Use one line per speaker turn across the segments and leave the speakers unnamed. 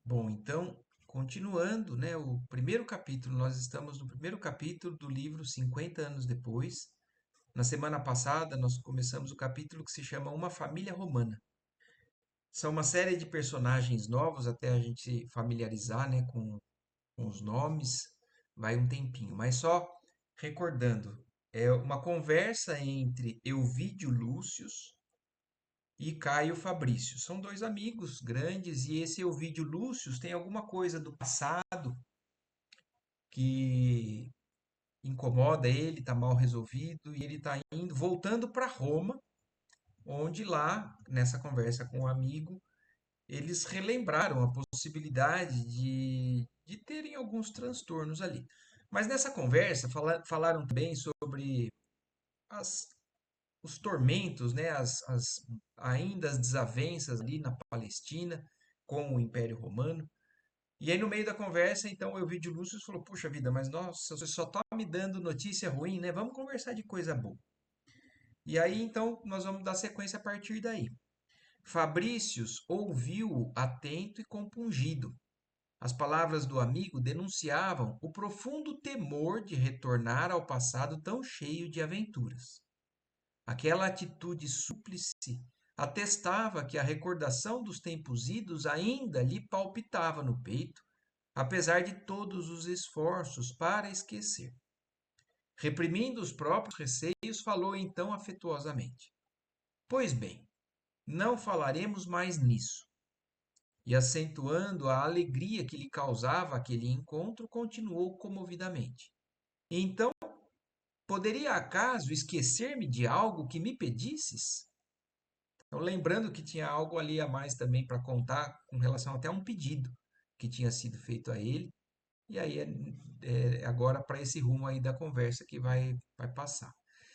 Bom, então, continuando, né, o primeiro capítulo, nós estamos no primeiro capítulo do livro 50 anos depois. Na semana passada, nós começamos o capítulo que se chama Uma Família Romana. São uma série de personagens novos até a gente se familiarizar, né, com os nomes, vai um tempinho. Mas só recordando, é uma conversa entre Elvídio Lúcius e Caio Fabrício. São dois amigos grandes e esse Elvídio Lúcius tem alguma coisa do passado que incomoda ele, está mal resolvido e ele está indo, voltando para Roma, onde lá, nessa conversa com um amigo, eles relembraram a possibilidade de terem alguns transtornos ali. Mas nessa conversa falaram também sobre as, os tormentos, né, ainda as desavenças ali na Palestina com o Império Romano. E aí, no meio da conversa, então, o Elvídio Lúcio falou: Puxa vida, mas nossa, você só tá me dando notícia ruim, né? Vamos conversar de coisa boa. E aí, então, nós vamos dar sequência a partir daí. Fabrícios ouviu-o atento e compungido. As palavras do amigo denunciavam o profundo temor de retornar ao passado tão cheio de aventuras. Aquela atitude súplice atestava que a recordação dos tempos idos ainda lhe palpitava no peito, apesar de todos os esforços para esquecer. Reprimindo os próprios receios, falou então afetuosamente: Pois bem, não falaremos mais nisso. E acentuando a alegria que lhe causava aquele encontro, continuou comovidamente. Então, poderia acaso esquecer-me de algo que me pedisses? Então, lembrando que tinha algo ali a mais também para contar com relação até a um pedido que tinha sido feito a ele. E aí é agora para esse rumo aí da conversa que vai passar.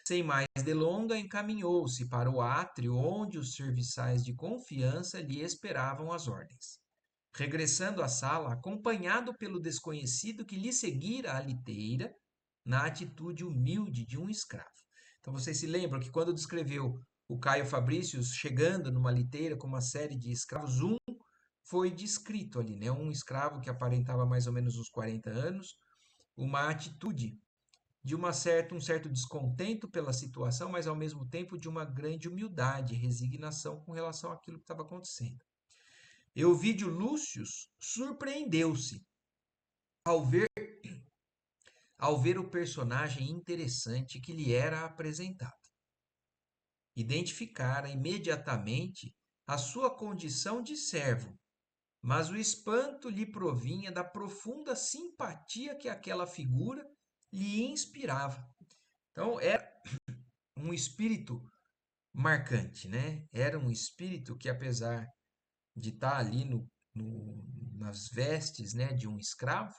Sem mais delonga, encaminhou-se para o átrio onde os serviçais de confiança lhe esperavam as ordens. Regressando à sala, acompanhado pelo desconhecido que lhe seguira a liteira, na atitude humilde de um escravo. Então vocês se lembram que quando descreveu o Caio Fabrícios chegando numa liteira com uma série de escravos, um foi descrito ali, né? Um escravo que aparentava mais ou menos uns 40 anos, uma atitude de um certo descontento pela situação, mas ao mesmo tempo de uma grande humildade, resignação com relação àquilo que estava acontecendo. Euvídio Lúcius surpreendeu-se ao ver, ao ver o personagem interessante que lhe era apresentado. Identificara imediatamente a sua condição de servo, mas o espanto lhe provinha da profunda simpatia que aquela figura lhe inspirava. Então, era um espírito marcante, né? Era um espírito que, apesar de estar ali nas vestes, né, de um escravo,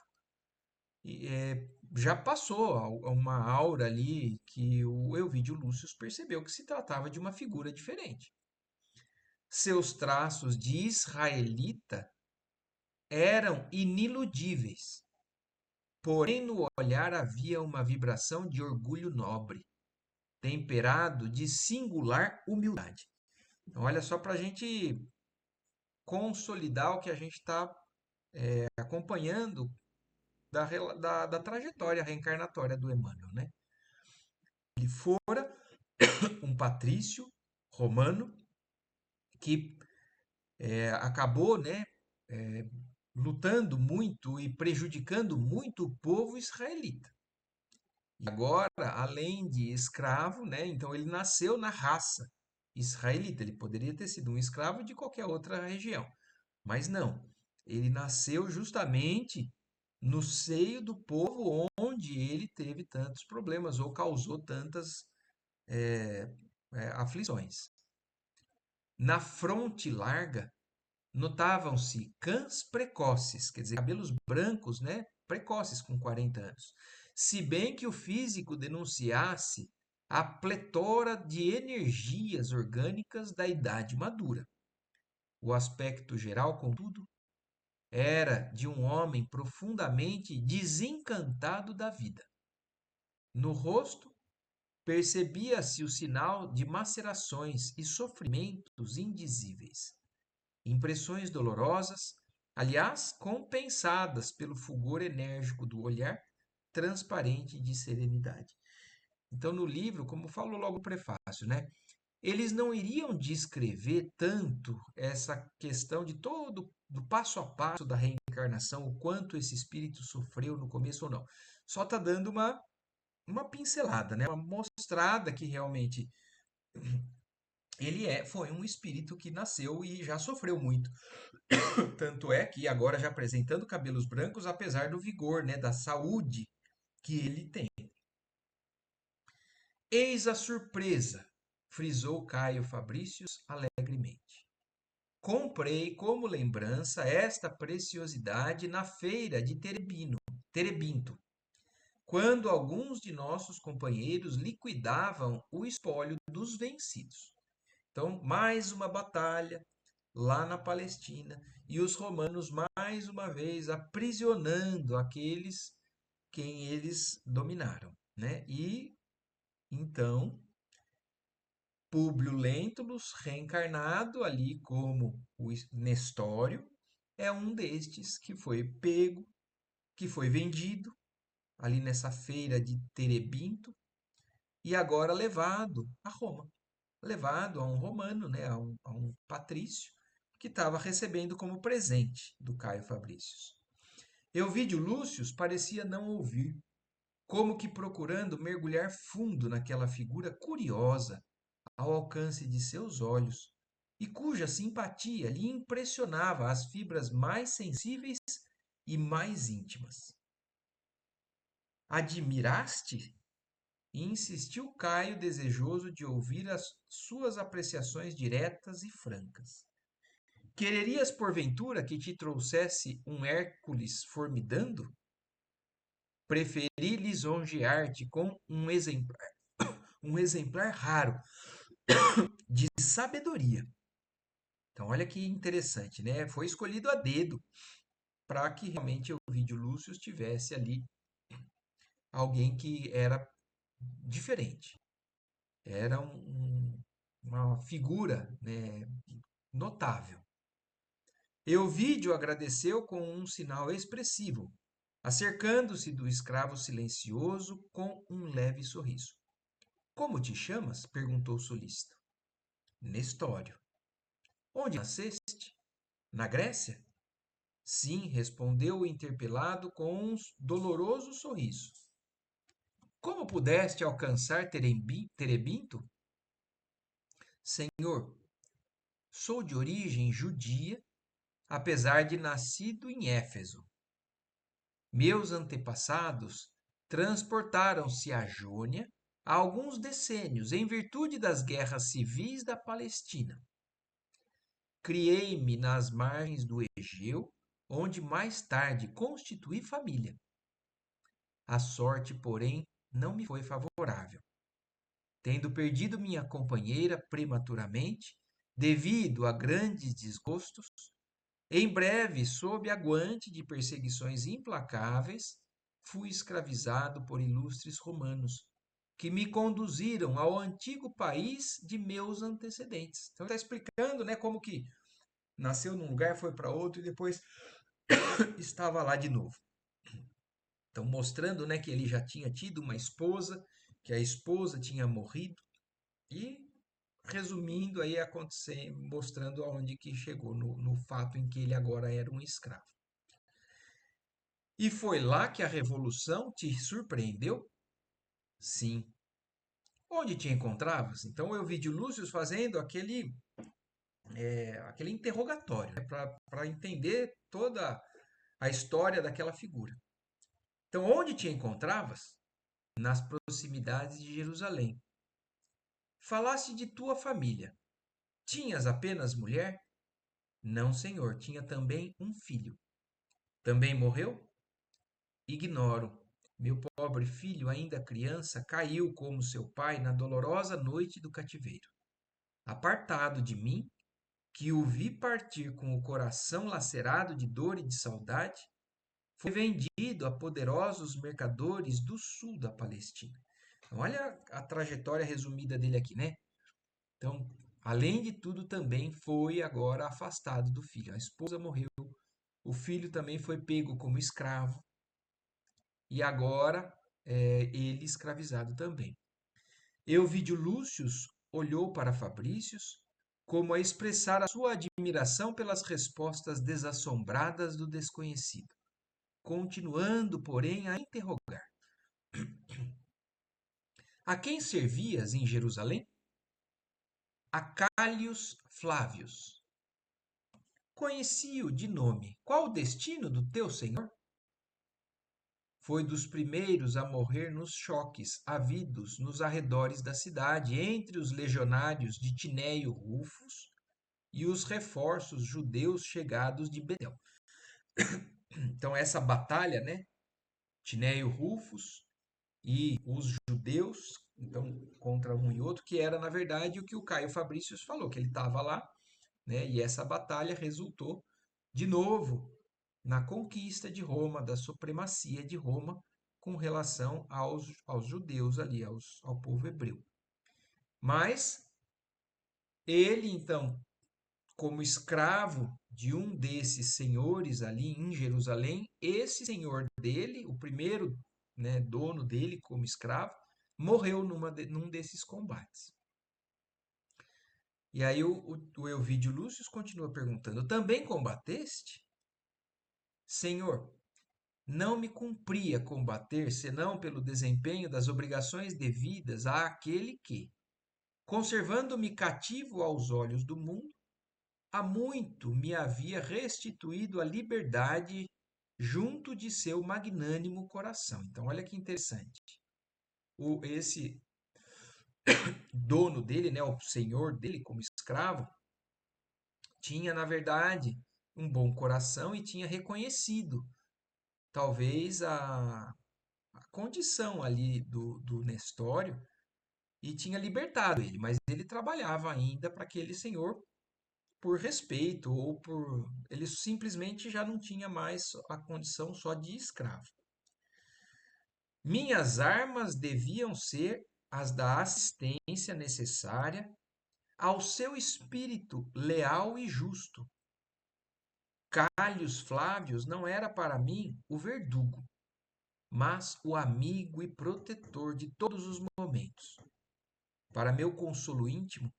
já passou uma aura ali que o Elvídio Lúcius percebeu que se tratava de uma figura diferente. Seus traços de israelita eram iniludíveis, porém no olhar havia uma vibração de orgulho nobre, temperado de singular humildade. Então, olha só para a gente consolidar o que a gente está acompanhando da trajetória reencarnatória do Emmanuel, né? Ele fora um patrício romano que acabou, né, é, lutando muito e prejudicando muito o povo israelita. E agora, além de escravo, né, então ele nasceu na raça israelita. Ele poderia ter sido um escravo de qualquer outra região, mas não. Ele nasceu justamente no seio do povo onde ele teve tantos problemas ou causou tantas é, aflições. Na fronte larga, notavam-se cãs precoces, quer dizer, cabelos brancos, né? Precoces com 40 anos. Se bem que o físico denunciasse a pletora de energias orgânicas da idade madura. O aspecto geral, contudo, era de um homem profundamente desencantado da vida. No rosto, percebia-se o sinal de macerações e sofrimentos indizíveis. Impressões dolorosas aliás, compensadas pelo fulgor enérgico do olhar, transparente de serenidade. Então, no livro, como falou logo no prefácio, né? Eles não iriam descrever tanto essa questão de todo do passo a passo da reencarnação, o quanto esse espírito sofreu no começo ou não. Só está dando uma pincelada, né? Uma mostrada que realmente foi um espírito que nasceu e já sofreu muito. Tanto é que agora já apresentando cabelos brancos, apesar do vigor, né, da saúde que ele tem. Eis a surpresa, frisou Caio Fabricius alegremente. Comprei como lembrança esta preciosidade na feira de Terebinto, quando alguns de nossos companheiros liquidavam o espólio dos vencidos. Então, mais uma batalha lá na Palestina e os romanos mais uma vez aprisionando aqueles quem eles dominaram, né? E então Públio Lentulus, reencarnado ali como o Nestório, é um destes que foi pego, que foi vendido ali nessa feira de Terebinto e agora levado a Roma, levado a um romano, né, a um patrício, que estava recebendo como presente do Caio Fabricius. Euvídio Lúcius parecia não ouvir, como que procurando mergulhar fundo naquela figura curiosa ao alcance de seus olhos, e cuja simpatia lhe impressionava as fibras mais sensíveis e mais íntimas. Admiraste? Insistiu Caio, desejoso de ouvir as suas apreciações diretas e francas. Quererias, porventura, que te trouxesse um Hércules formidando? Preferi lisonjear-te com um exemplar raro de sabedoria. Então, olha que interessante, né? Foi escolhido a dedo para que realmente o vídeo Lúcio tivesse ali alguém que era diferente. Era uma figura, né, notável. Euvídio agradeceu com um sinal expressivo, acercando-se do escravo silencioso com um leve sorriso. Como te chamas? Perguntou o solícito. Nestório. Onde nasceste? Na Grécia? Sim, respondeu o interpelado com um doloroso sorriso. Como pudeste alcançar Terebinto? Senhor, sou de origem judia, apesar de nascido em Éfeso. Meus antepassados transportaram-se à Jônia há alguns decênios em virtude das guerras civis da Palestina. Criei-me nas margens do Egeu, onde mais tarde constituí família. A sorte, porém, não me foi favorável. Tendo perdido minha companheira prematuramente, devido a grandes desgostos, em breve, sob a guante de perseguições implacáveis, fui escravizado por ilustres romanos, que me conduziram ao antigo país de meus antecedentes. Então, está explicando, né, como que nasceu num lugar, foi para outro e depois estava lá de novo. Então, mostrando, né, que ele já tinha tido uma esposa, que a esposa tinha morrido e resumindo aí acontecer, mostrando aonde que chegou no fato em que ele agora era um escravo. E foi lá que a revolução te surpreendeu? Sim. Onde te encontravas? Então eu vi de Lúcio fazendo aquele interrogatório, né, para entender toda a história daquela figura. Então, onde te encontravas? Nas proximidades de Jerusalém. Falaste de tua família. Tinhas apenas mulher? Não, senhor, tinha também um filho. Também morreu? Ignoro. Meu pobre filho, ainda criança, caiu como seu pai na dolorosa noite do cativeiro. Apartado de mim, que o vi partir com o coração lacerado de dor e de saudade, foi vendido a poderosos mercadores do sul da Palestina. Então, olha a trajetória resumida dele aqui, né? Então, além de tudo, também foi agora afastado do filho. A esposa morreu, O filho também foi pego como escravo e agora ele escravizado também. Euvídio Lúcius olhou para Fabrícios como a expressar a sua admiração pelas respostas desassombradas do desconhecido, continuando, porém, a interrogar: A quem servias em Jerusalém? A Cálios Flávios. Conheci-o de nome. Qual o destino do teu senhor? Foi dos primeiros a morrer nos choques havidos nos arredores da cidade, entre os legionários de Tinéio Rufus e os reforços judeus chegados de Betel. Então, essa batalha, né? Tinéio Rufus e os judeus, então, contra um e outro, que era, na verdade, o que o Caio Fabrícios falou, que ele estava lá, né? E essa batalha resultou, de novo, na conquista de Roma, da supremacia de Roma com relação aos judeus ali, ao povo hebreu. Mas ele, então, como escravo de um desses senhores ali em Jerusalém, esse senhor dele, o primeiro, né, dono dele como escravo, morreu num desses combates. E aí o Euvídio Lúcio continua perguntando: Também combateste? Senhor, não me cumpria combater senão pelo desempenho das obrigações devidas àquele que, conservando-me cativo aos olhos do mundo, há muito me havia restituído a liberdade junto de seu magnânimo coração. Então, olha que interessante. Esse dono dele, né, o senhor dele como escravo, tinha, na verdade, um bom coração e tinha reconhecido, talvez, a condição ali do Nestório e tinha libertado ele, mas ele trabalhava ainda para aquele senhor por respeito ou por. Ele simplesmente já não tinha mais a condição só de escravo. Minhas armas deviam ser as da assistência necessária ao seu espírito leal e justo. Calhos Flávios não era para mim o verdugo, mas o amigo e protetor de todos os momentos. Para meu consolo íntimo,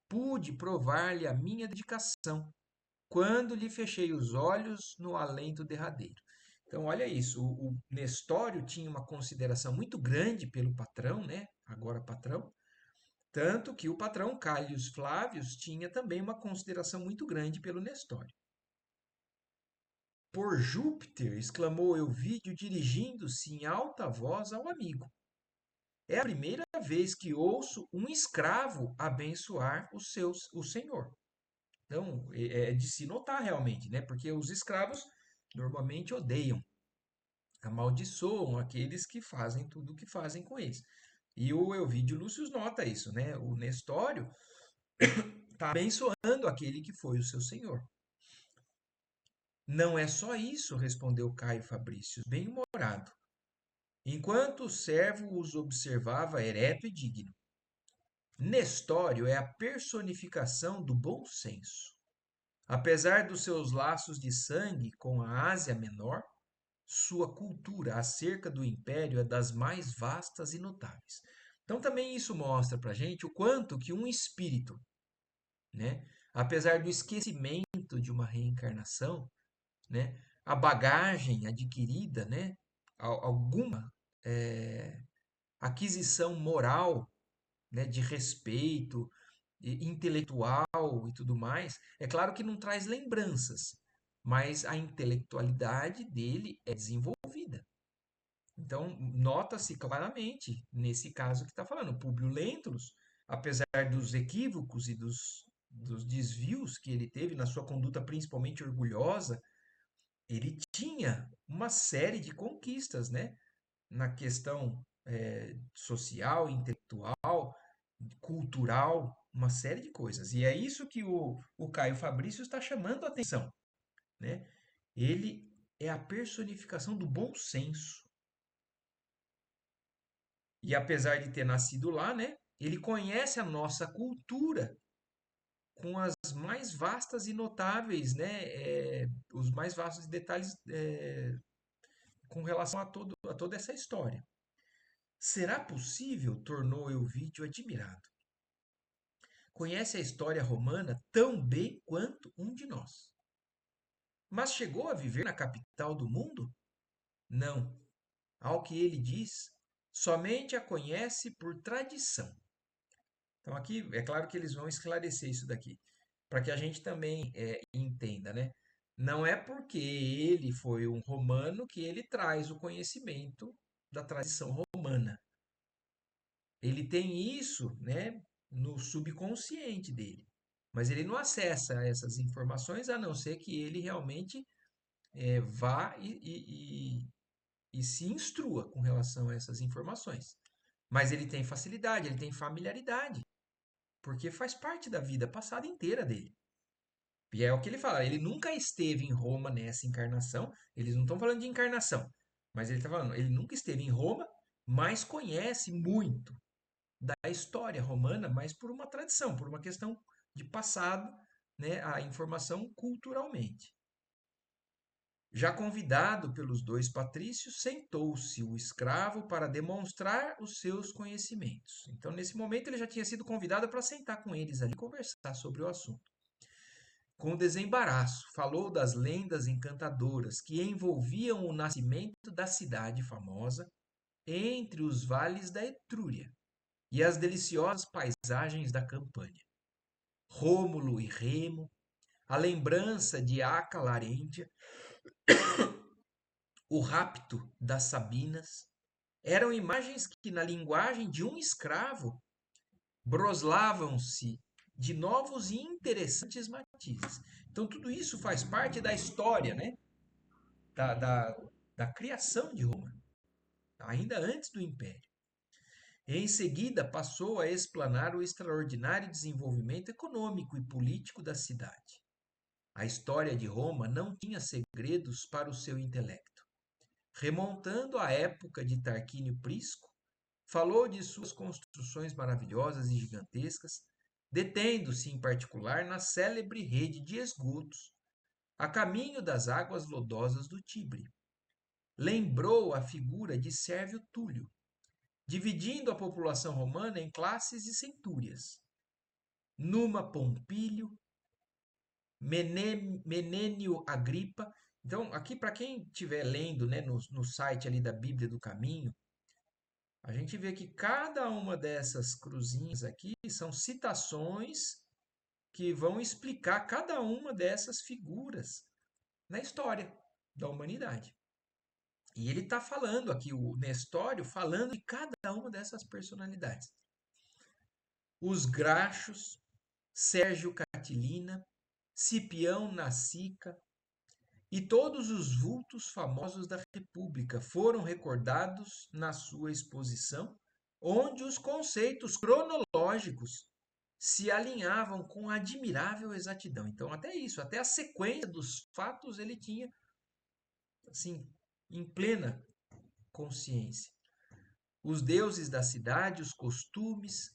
pude provar-lhe a minha dedicação quando lhe fechei os olhos no alento derradeiro. Então, olha isso, o Nestório tinha uma consideração muito grande pelo patrão, né? Agora patrão, tanto que o patrão Calhos Flávios tinha também uma consideração muito grande pelo Nestório. Por Júpiter, exclamou Euvídio, dirigindo-se em alta voz ao amigo. É a primeira vez que ouço um escravo abençoar o senhor. Então, é de se notar realmente, né? Porque os escravos normalmente odeiam, amaldiçoam aqueles que fazem tudo o que fazem com eles. E o Euvídio Lúcio nota isso, né? O Nestório está abençoando aquele que foi o seu senhor. Não é só isso, respondeu Caio Fabrício, bem-humorado. Enquanto o servo os observava ereto e digno. Nestório é a personificação do bom senso. Apesar dos seus laços de sangue com a Ásia Menor, sua cultura acerca do império é das mais vastas e notáveis. Então também isso mostra para gente o quanto que um espírito, né, apesar do esquecimento de uma reencarnação, né, a bagagem adquirida, né, alguma aquisição moral, né, de respeito intelectual e tudo mais, é claro que não traz lembranças, mas a intelectualidade dele é desenvolvida. Então, nota-se claramente, nesse caso que está falando, Públio Lentulus, apesar dos equívocos e dos desvios que ele teve na sua conduta, principalmente orgulhosa, ele tinha uma série de conquistas, né? Na questão social, intelectual, cultural, uma série de coisas. E é isso que o Caio Fabrício está chamando a atenção, né? Ele é a personificação do bom senso. E apesar de ter nascido lá, né? Ele conhece a nossa cultura com as mais vastas e notáveis, né, os mais vastos detalhes com relação a toda essa história. Será possível? Tornou Elvídio admirado. Conhece a história romana tão bem quanto um de nós. Mas chegou a viver na capital do mundo? Não. Ao que ele diz, somente a conhece por tradição. Então, aqui é claro que eles vão esclarecer isso daqui, para que a gente também entenda, né? Não é porque ele foi um romano que ele traz o conhecimento da tradição romana. Ele tem isso, né, no subconsciente dele. Mas ele não acessa essas informações a não ser que ele realmente vá e se instrua com relação a essas informações. Mas ele tem facilidade, ele tem familiaridade, porque faz parte da vida passada inteira dele. E é o que ele fala, ele nunca esteve em Roma nessa encarnação, eles não estão falando de encarnação, mas ele está falando, ele nunca esteve em Roma, mas conhece muito da história romana, mas por uma tradição, por uma questão de passado, né, a informação culturalmente. Já convidado pelos dois patrícios, sentou-se o escravo para demonstrar os seus conhecimentos. Então, nesse momento, ele já tinha sido convidado para sentar com eles ali e conversar sobre o assunto. Com desembaraço, falou das lendas encantadoras que envolviam o nascimento da cidade famosa entre os vales da Etrúria e as deliciosas paisagens da Campânia. Rômulo e Remo, a lembrança de Aca Larêntia, o rapto das Sabinas, eram imagens que, na linguagem de um escravo, broslavam-se de novos e interessantes matizes. Então, tudo isso faz parte da história, né? da, da, da criação de Roma, ainda antes do Império. Em seguida, passou a explanar o extraordinário desenvolvimento econômico e político da cidade. A história de Roma não tinha segredos para o seu intelecto. Remontando à época de Tarquínio Prisco, falou de suas construções maravilhosas e gigantescas, detendo-se em particular na célebre rede de esgotos, a caminho das águas lodosas do Tibre. Lembrou a figura de Sérvio Túlio, dividindo a população romana em classes e centúrias. Numa Pompílio, Menênio Agripa. Então, aqui para quem estiver lendo, né, no site ali da Bíblia do Caminho, a gente vê que cada uma dessas cruzinhas aqui são citações que vão explicar cada uma dessas figuras na história da humanidade. E ele está falando aqui, o Nestório, falando de cada uma dessas personalidades. Os Grachos, Sérgio Catilina, Cipião Nassica e todos os vultos famosos da República foram recordados na sua exposição, onde os conceitos cronológicos se alinhavam com admirável exatidão. Então, até isso, até a sequência dos fatos ele tinha, assim, em plena consciência. Os deuses da cidade, os costumes,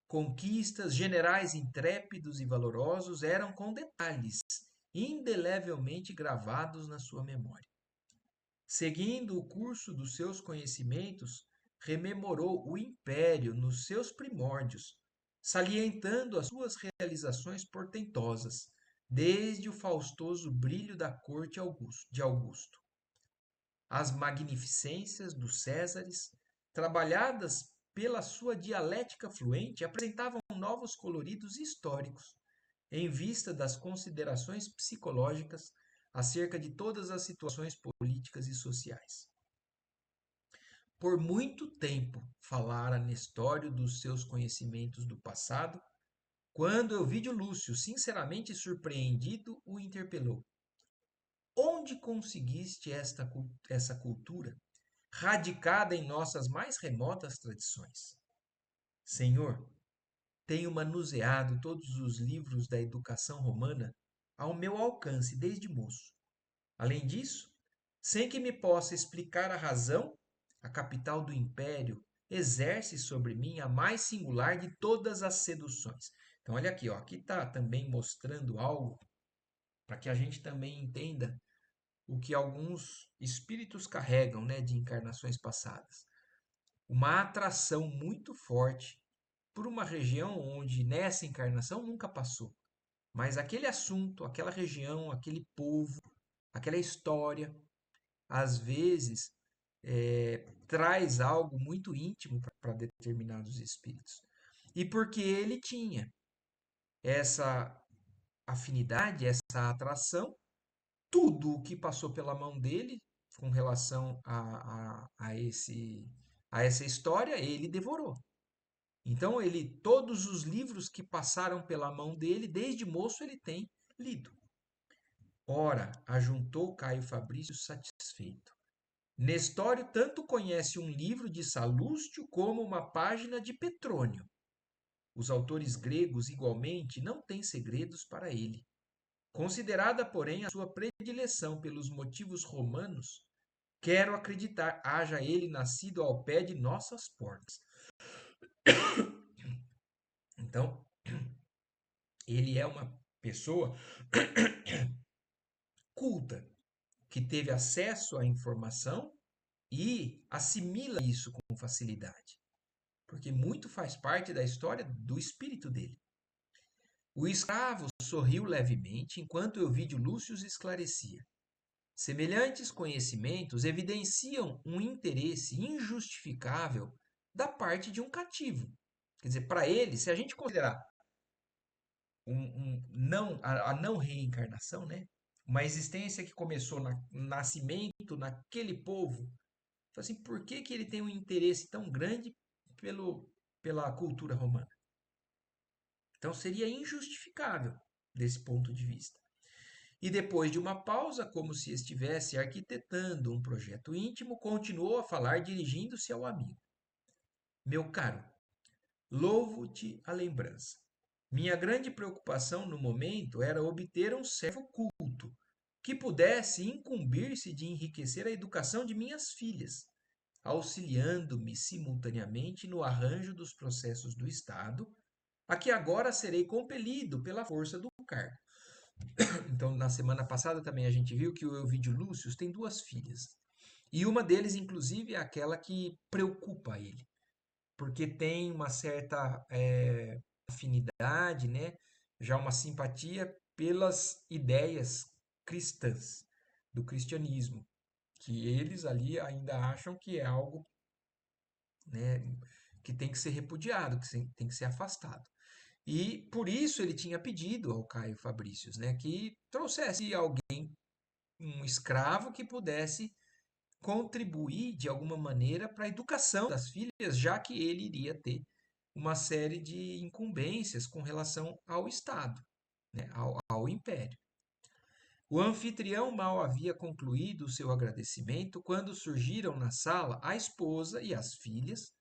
conquistas, generais intrépidos e valorosos eram com detalhes indelevelmente gravados na sua memória. Seguindo o curso dos seus conhecimentos, rememorou o império nos seus primórdios, salientando as suas realizações portentosas, desde o faustoso brilho da corte de Augusto. As magnificências dos Césares, trabalhadas pela sua dialética fluente, apresentavam novos coloridos históricos, em vista das considerações psicológicas acerca de todas as situações políticas e sociais. Por muito tempo falara Nestório dos seus conhecimentos do passado, quando Elvídio Lúcio, sinceramente surpreendido, o interpelou. Onde conseguiste essa cultura, radicada em nossas mais remotas tradições? Senhor, tenho manuseado todos os livros da educação romana ao meu alcance desde moço. Além disso, sem que me possa explicar a razão, a capital do império exerce sobre mim a mais singular de todas as seduções. Então, olha aqui, ó, aqui está também mostrando algo para que a gente também entenda o que alguns espíritos carregam, né, de encarnações passadas. Uma atração muito forte por uma região onde nessa encarnação nunca passou. Mas aquele assunto, aquela região, aquele povo, aquela história, às vezes traz algo muito íntimo para determinados espíritos. E porque ele tinha essa afinidade, essa atração, tudo o que passou pela mão dele com relação a essa história, ele devorou. Então, todos os livros que passaram pela mão dele, desde moço, ele tem lido. Ora, ajuntou Caio Fabrício satisfeito. Nestório tanto conhece um livro de Salústio como uma página de Petrônio. Os autores gregos, igualmente, não têm segredos para ele. Considerada, porém, a sua predileção pelos motivos romanos, quero acreditar haja ele nascido ao pé de nossas portas. Então, ele é uma pessoa culta, que teve acesso à informação e assimila isso com facilidade, porque muito faz parte da história do espírito dele. O escravo sorriu levemente enquanto Elvídio Lúcio esclarecia. Semelhantes conhecimentos evidenciam um interesse injustificável da parte de um cativo. Quer dizer, para ele, se a gente considerar a não reencarnação, né? Uma existência que começou no nascimento naquele povo, assim, por que que ele tem um interesse tão grande pela cultura romana? Então seria injustificável desse ponto de vista. E depois de uma pausa, como se estivesse arquitetando um projeto íntimo, continuou a falar dirigindo-se ao amigo. Meu caro, louvo-te a lembrança. Minha grande preocupação no momento era obter um servo culto, que pudesse incumbir-se de enriquecer a educação de minhas filhas, auxiliando-me simultaneamente no arranjo dos processos do Estado, a que agora serei compelido pela força do cargo. Então, na semana passada também a gente viu que o Elvídio Lúcio tem duas filhas. E uma deles, inclusive, é aquela que preocupa ele, porque tem uma certa afinidade, né? Já uma simpatia pelas ideias cristãs, do cristianismo, que eles ali ainda acham que é algo, né, que tem que ser repudiado, que tem que ser afastado. E por isso ele tinha pedido ao Caio Fabrícios, né, que trouxesse alguém, um escravo que pudesse contribuir de alguma maneira para a educação das filhas, já que ele iria ter uma série de incumbências com relação ao Estado, né, ao Império. O anfitrião mal havia concluído o seu agradecimento quando surgiram na sala a esposa e as filhas,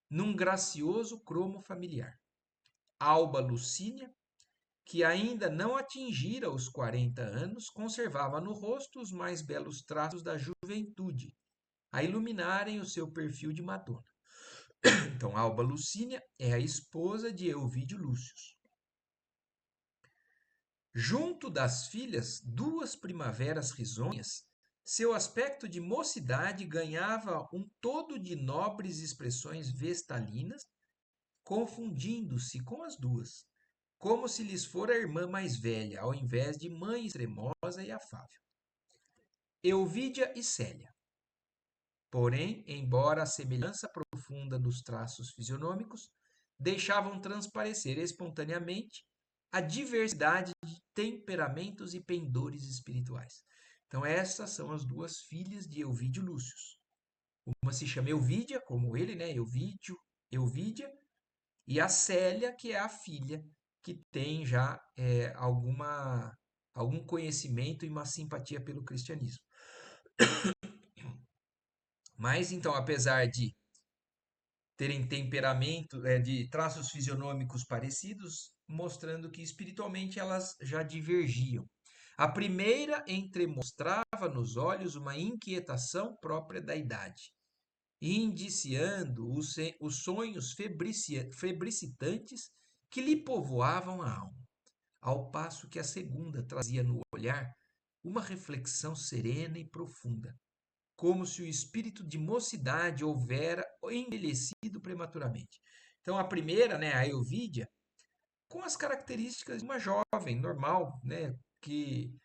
num gracioso cromo familiar. Alba Lucínia, que ainda não atingira os 40 anos, conservava no rosto os mais belos traços da juventude, a iluminarem o seu perfil de Madonna. Então, Alba Lucínia é a esposa de Elvídio Lúcio. Junto das filhas, duas primaveras risonhas, seu aspecto de mocidade ganhava um todo de nobres expressões vestalinas, confundindo-se com as duas, como se lhes fora a irmã mais velha, ao invés de mãe extremosa e afável. Elvídia e Célia. Porém, embora a semelhança profunda nos traços fisionômicos, deixavam transparecer espontaneamente a diversidade de temperamentos e pendores espirituais. Então, essas são as duas filhas de Elvídio Lúcio. Uma se chama Elvídia, como ele, né? Elvídia, e a Célia, que é a filha, que tem já algum conhecimento e uma simpatia pelo cristianismo. Mas, então, apesar de terem temperamento, de traços fisionômicos parecidos, mostrando que espiritualmente elas já divergiam. A primeira entremostrava nos olhos uma inquietação própria da idade, indiciando os sonhos febricitantes que lhe povoavam a alma, ao passo que a segunda trazia no olhar uma reflexão serena e profunda, como se o espírito de mocidade houvera envelhecido prematuramente. Então, a primeira, né, a Euvídia, com as características de uma jovem normal, né, que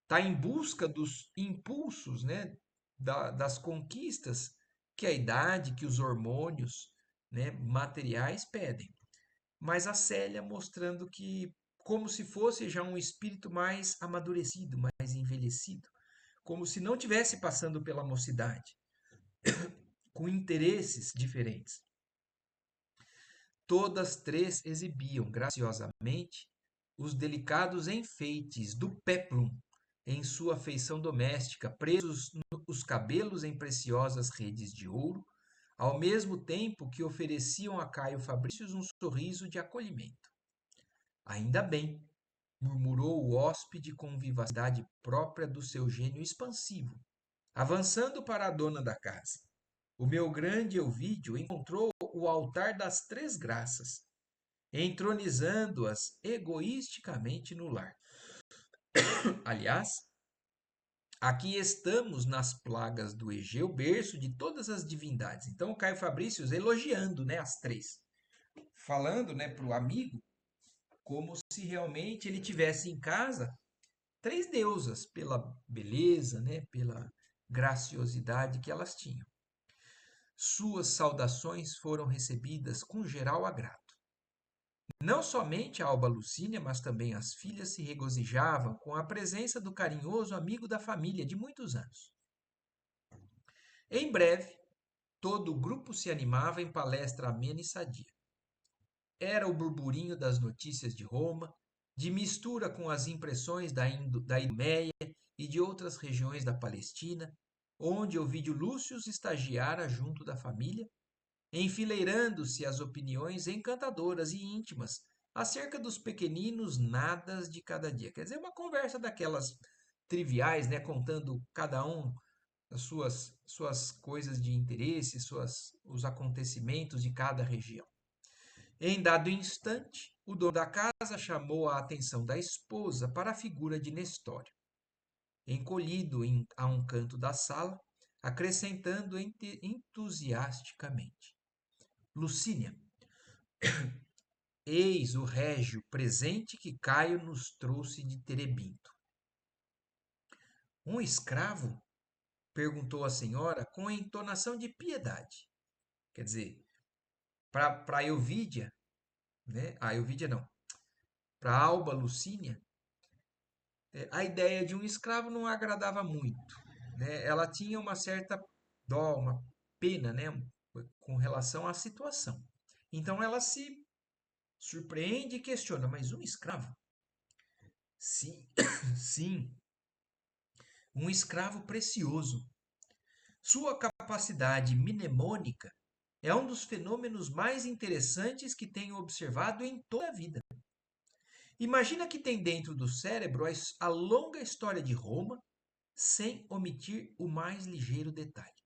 está em busca dos impulsos, né, das conquistas que a idade, que os hormônios, né, materiais pedem. Mas a Célia mostrando que, como se fosse já um espírito mais amadurecido, mais envelhecido, como se não tivesse passando pela mocidade, com interesses diferentes. Todas três exibiam graciosamente os delicados enfeites do péplum em sua feição doméstica, presos os cabelos em preciosas redes de ouro, ao mesmo tempo que ofereciam a Caio Fabrícios um sorriso de acolhimento. Ainda bem, murmurou o hóspede com vivacidade própria do seu gênio expansivo, avançando para a dona da casa. O meu grande Elvídio encontrou o altar das três graças, entronizando-as egoisticamente no lar. Aliás, aqui estamos nas plagas do Egeu, berço de todas as divindades. Então, o Caio Fabrícios elogiando, né, as três, falando, né, para o amigo como se realmente ele tivesse em casa três deusas, pela beleza, né, pela graciosidade que elas tinham. Suas saudações foram recebidas com geral agrado. Não somente a Alba Lucínia, mas também as filhas se regozijavam com a presença do carinhoso amigo da família de muitos anos. Em breve, todo o grupo se animava em palestra amena e sadia. Era o burburinho das notícias de Roma, de mistura com as impressões da Idumeia e de outras regiões da Palestina, onde Ovídio Lúcio estagiara junto da família, enfileirando-se as opiniões encantadoras e íntimas acerca dos pequeninos nadas de cada dia. Quer dizer, uma conversa daquelas triviais, né, contando cada um as suas coisas de interesse, os acontecimentos de cada região. Em dado instante, o dono da casa chamou a atenção da esposa para a figura de Nestório, encolhido a um canto da sala, acrescentando entusiasticamente: Lucínia, eis o régio presente que Caio nos trouxe de Terebinto. Um escravo? Perguntou a senhora com entonação de piedade. Quer dizer, para Euvídia, né? A Euvídia não, para Alba Lucínia, a ideia de um escravo não agradava muito, né? Ela tinha uma certa dó, uma pena, né, com relação à situação. Então ela se surpreende e questiona, mas um escravo? Sim, sim, um escravo precioso. Sua capacidade mnemônica é um dos fenômenos mais interessantes que tenho observado em toda a vida. Imagina que tem dentro do cérebro a longa história de Roma, sem omitir o mais ligeiro detalhe.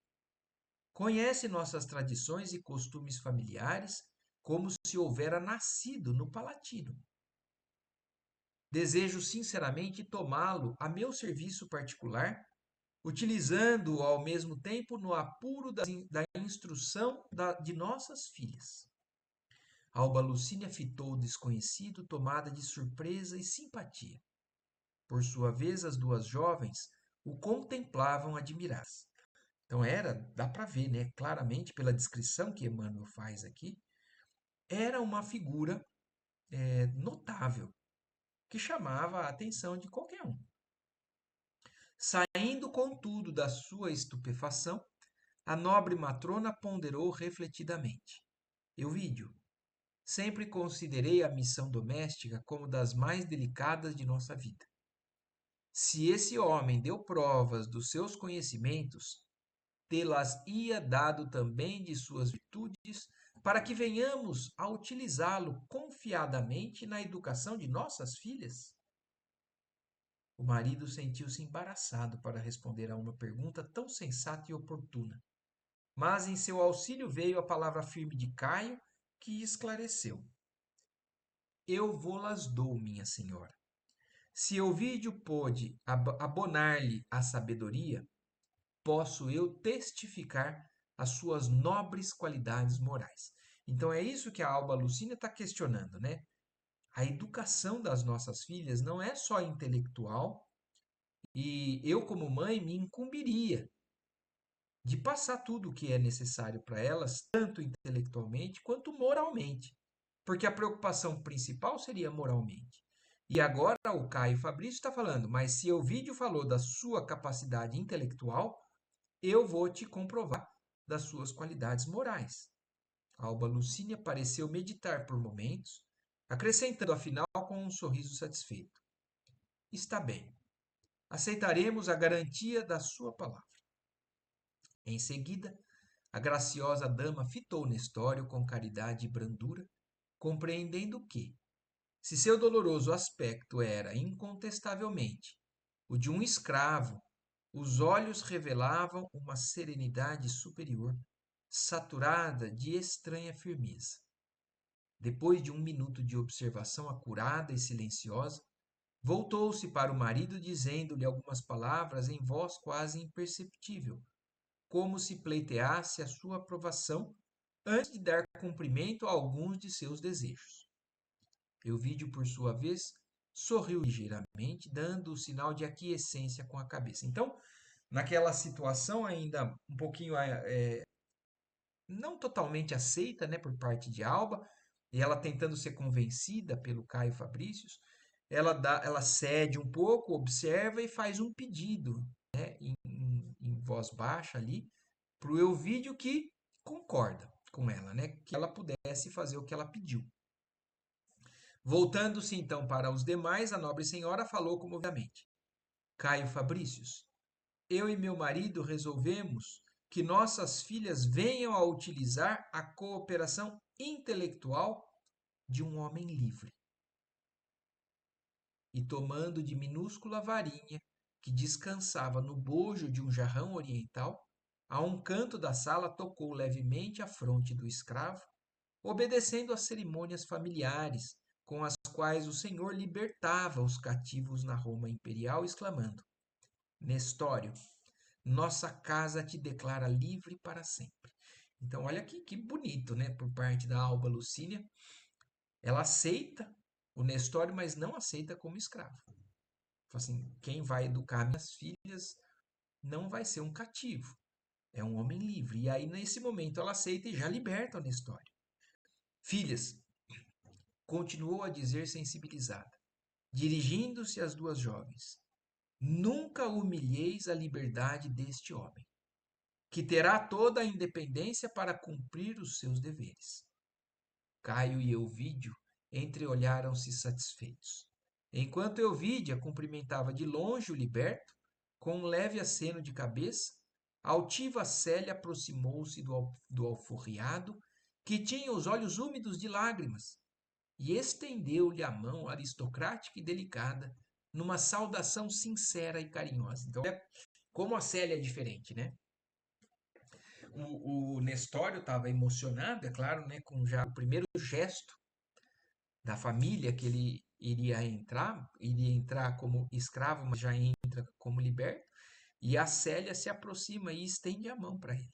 Conhece nossas tradições e costumes familiares como se houvera nascido no Palatino. Desejo sinceramente tomá-lo a meu serviço particular, utilizando-o ao mesmo tempo no apuro da instrução de nossas filhas. Alba Lucínia fitou o desconhecido, tomada de surpresa e simpatia. Por sua vez, as duas jovens o contemplavam admiradas. Então dá para ver, né, claramente pela descrição que Emmanuel faz aqui, era uma figura notável, que chamava a atenção de qualquer um. Saindo, contudo, da sua estupefação, a nobre matrona ponderou refletidamente. Euvídio, sempre considerei a missão doméstica como das mais delicadas de nossa vida. Se esse homem deu provas dos seus conhecimentos, tê-las-ia dado também de suas virtudes, para que venhamos a utilizá-lo confiadamente na educação de nossas filhas? O marido sentiu-se embaraçado para responder a uma pergunta tão sensata e oportuna. Mas em seu auxílio veio a palavra firme de Caio, que esclareceu. eu vô-las dou, minha senhora. Se Ovídio pôde abonar-lhe a sabedoria, posso eu testificar as suas nobres qualidades morais. Então é isso que a Alba Lucínia está questionando, né? A educação das nossas filhas não é só intelectual, e eu, como mãe, me incumbiria de passar tudo o que é necessário para elas, tanto intelectualmente quanto moralmente, porque a preocupação principal seria moralmente. E agora o Caio Fabrício está falando, mas se o vídeo falou da sua capacidade intelectual, eu vou te comprovar das suas qualidades morais. A Alba Lucínia pareceu meditar por momentos, acrescentando afinal com um sorriso satisfeito: está bem, aceitaremos a garantia da sua palavra. Em seguida, a graciosa dama fitou Nestório com caridade e brandura, compreendendo que, se seu doloroso aspecto era incontestavelmente o de um escravo, os olhos revelavam uma serenidade superior, saturada de estranha firmeza. Depois de um minuto de observação acurada e silenciosa, voltou-se para o marido dizendo-lhe algumas palavras em voz quase imperceptível, como se pleiteasse a sua aprovação antes de dar cumprimento a alguns de seus desejos. Euvídio, por sua vez, sorriu ligeiramente, dando o sinal de aquiescência com a cabeça. Então, naquela situação ainda um pouquinho não totalmente aceita, né, por parte de Alba, e ela tentando ser convencida pelo Caio Fabrícios, ela cede um pouco, observa e faz um pedido, né, em voz baixa ali, para o Euvídio, que concorda com ela, né, que ela pudesse fazer o que ela pediu. Voltando-se então para os demais, a nobre senhora falou comovidamente: Caio Fabrícios, eu e meu marido resolvemos que nossas filhas venham a utilizar a cooperação intelectual de um homem livre. E tomando de minúscula varinha que descansava no bojo de um jarrão oriental, a um canto da sala tocou levemente a fronte do escravo, obedecendo às cerimônias familiares com as quais o senhor libertava os cativos na Roma imperial, exclamando: Nestório, nossa casa te declara livre para sempre. Então, olha que bonito, né, por parte da Alba Lucínia. Ela aceita o Nestório, mas não aceita como escravo. Fala assim, quem vai educar minhas filhas não vai ser um cativo, é um homem livre. E aí, nesse momento, ela aceita e já liberta o Nestório. Filhas, continuou a dizer sensibilizada, dirigindo-se às duas jovens, nunca humilheis a liberdade deste homem, que terá toda a independência para cumprir os seus deveres. Caio e Euvídio entreolharam-se satisfeitos. Enquanto Euvídia cumprimentava de longe o liberto, com um leve aceno de cabeça, a altiva Célia aproximou-se do alforriado, que tinha os olhos úmidos de lágrimas, e estendeu-lhe a mão aristocrática e delicada, numa saudação sincera e carinhosa. Então, como a Célia é diferente, né? O Nestório estava emocionado, é claro, né, com já o primeiro gesto da família que ele iria entrar como escravo, mas já entra como liberto, e a Célia se aproxima e estende a mão para ele.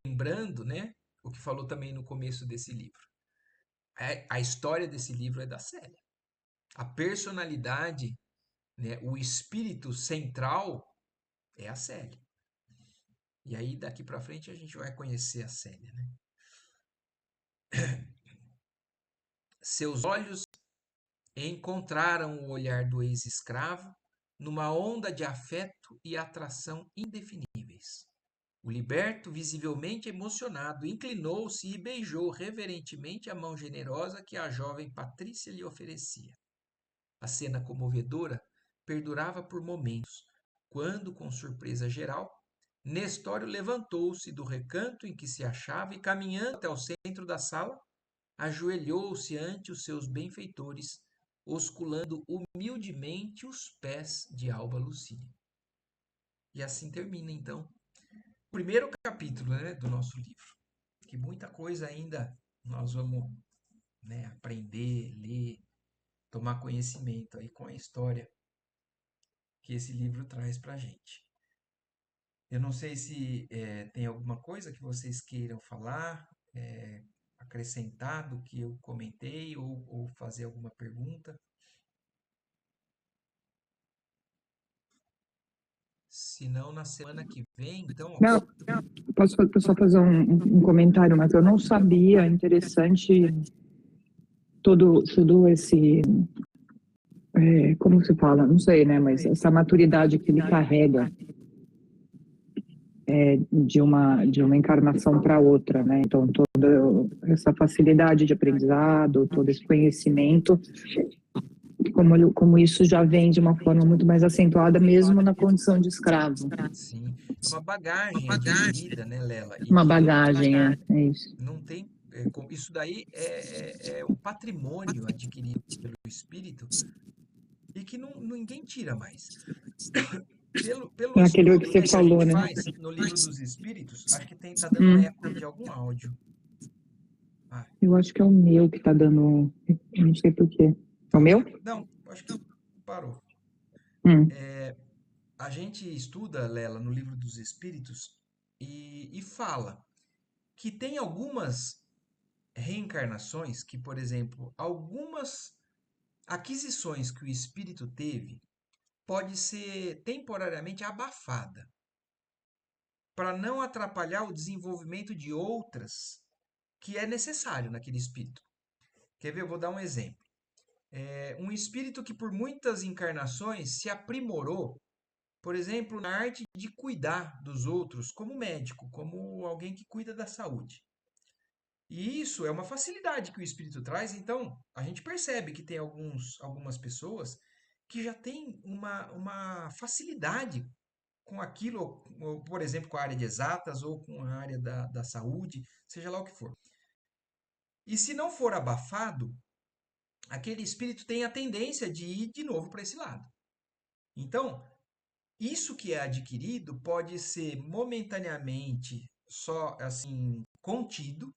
Lembrando, né, o que falou também no começo desse livro. A história desse livro é da Célia. A personalidade, né, o espírito central é a Célia. E aí, daqui para frente, a gente vai conhecer a Célia, né? Seus olhos encontraram o olhar do ex-escravo numa onda de afeto e atração indefiníveis. O liberto, visivelmente emocionado, inclinou-se e beijou reverentemente a mão generosa que a jovem Patrícia lhe oferecia. A cena comovedora perdurava por momentos, quando, com surpresa geral, Nestório levantou-se do recanto em que se achava e, caminhando até o centro da sala, ajoelhou-se ante os seus benfeitores, osculando humildemente os pés de Alba Lucínia. E assim termina, então, o primeiro capítulo, né, do nosso livro. Que muita coisa ainda nós vamos né? Aprender, ler, tomar conhecimento aí com a história que esse livro traz para a gente. Eu não sei se tem alguma coisa que vocês queiram falar, acrescentar do que eu comentei ou fazer alguma pergunta. Se não, na semana que vem, então,
Não, posso só fazer um comentário, mas eu não sabia, interessante, todo esse, como se fala, não sei, né, mas essa maturidade que ele carrega de uma encarnação para outra, né, então toda essa facilidade de aprendizado, todo esse conhecimento, como isso já vem de uma forma muito mais acentuada, mesmo na condição de escravo.
sim, é uma bagagem adquirida, né, Lela? E
Uma
que
bagagem, é isso.
não tem. Isso daí é um patrimônio adquirido pelo espírito e que ninguém tira mais. Pelo
É aquilo que
estudo,
você
né, que a
falou,
gente
né?
faz no livro dos espíritos, acho que tá dando um eco de algum áudio. Ah,
Eu acho que é o meu que tá dando. Eu não sei por quê. É o meu?
não, acho que parou.
Hum,
A gente estuda, Lela, no livro dos espíritos e fala que tem algumas reencarnações que, por exemplo, algumas aquisições que o espírito teve pode ser temporariamente abafada para não atrapalhar o desenvolvimento de outras que é necessário naquele espírito. Quer ver? Eu vou dar um exemplo. Um espírito que por muitas encarnações se aprimorou, por exemplo, na arte de cuidar dos outros como médico, como alguém que cuida da saúde. E isso é uma facilidade que o espírito traz, então a gente percebe que tem algumas pessoas que já têm uma facilidade com aquilo, ou, por exemplo, com a área de exatas ou com a área da saúde, seja lá o que for. E se não for abafado, aquele espírito tem a tendência de ir de novo para esse lado. Então, isso que é adquirido pode ser momentaneamente só assim contido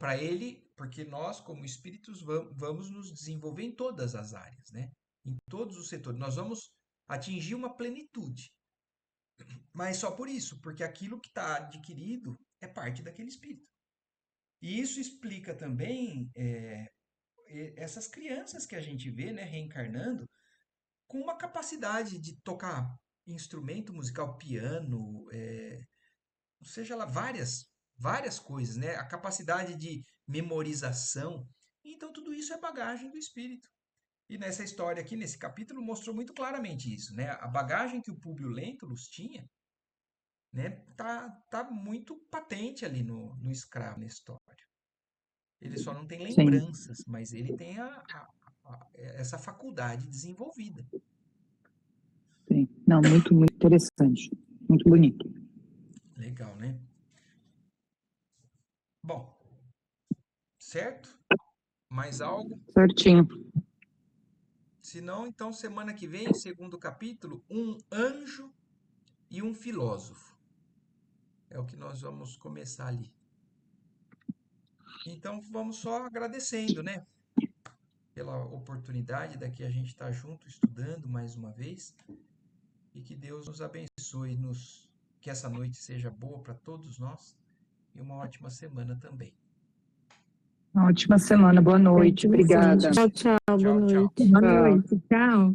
para ele, porque nós, como espíritos, vamos nos desenvolver em todas as áreas, né? Em todos os setores. Nós vamos atingir uma plenitude. Mas só por isso, porque aquilo que está adquirido é parte daquele espírito. E isso explica também essas crianças que a gente vê, né, reencarnando, com uma capacidade de tocar instrumento musical, piano, seja lá várias coisas, né? A capacidade de memorização. Então, tudo isso é bagagem do espírito. E nessa história aqui, nesse capítulo, mostrou muito claramente isso, né? A bagagem que o Públio Lentulus tinha, né, tá muito patente ali no escravo, na história. Ele só não tem
sim,
lembranças, mas ele tem essa faculdade desenvolvida.
sim. Não, muito, muito interessante. Muito bonito.
Legal, né? Bom, certo? Mais algo?
Certinho.
Se não, então semana que vem, segundo capítulo, um anjo e um filósofo. É o que nós vamos começar ali. Então vamos só agradecendo, né? Pela oportunidade daqui a gente estar junto estudando mais uma vez e que Deus nos abençoe, que essa noite seja boa para todos nós e uma ótima semana também.
Uma ótima semana. Boa noite. Obrigada.
Tchau, tchau. Boa
Tchau, tchau.
noite.
Boa noite. Tchau.